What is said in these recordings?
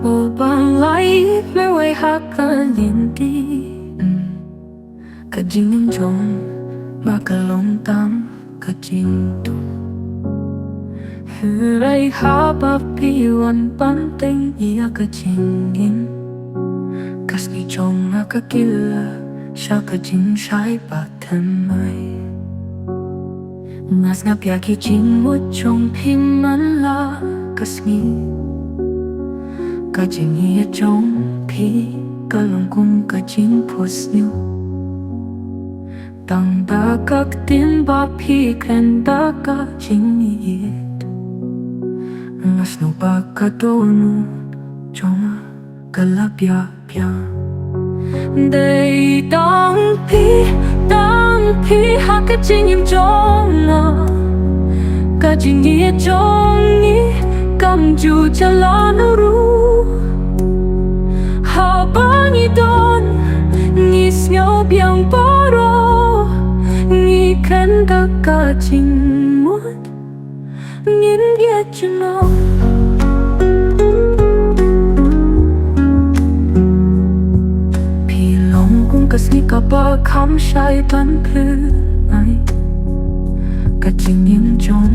Bộ bằng lại mới quay hát cả liền đi cả chính trong mà cả lòng tam cả chính tu hư ray ha ba pi wan pan teng ia cả chính in kas ni trong mà cả kila sa cả chính sai ba thân mai ngas ngap ya ki chính một trong phim man la kas ni cả chính nghĩa trong khi cả lòng cùng cả chính post new tăng ta các tin ba phi khen ta cả chính nghĩa ngas no ba cả tonu trong cả la pia pia đây tăng phi ha cả chính im trong na cả chính nghĩa trong ni cầm chu cha la nu ru Habang idon ngis nhau biang baro ngi kan da ka ching mut ngin ye chno pi long kung kasni ka ba kham shai tan phu ai ka ching yin jon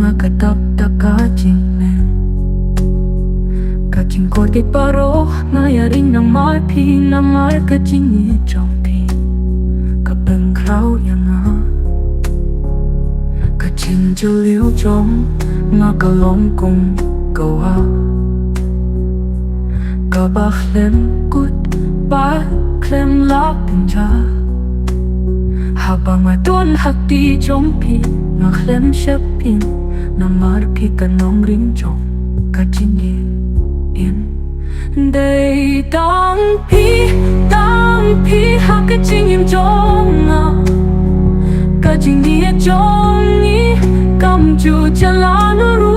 nga ka tap ta ka ching Kacing ko di paro ngayaring ng marpi na mar kacing ni jompi kapeng krau yang nga kacing juliu jom nga kalong kong gawa kabak lem kut ba klem lapin cha habang madon hakti jompi nga klem shepin na marpi kanong ring jom kacing ni đây tăng phi ha cái chính im trong à cái chính nghĩa trong ni cầm chu cha la nu ru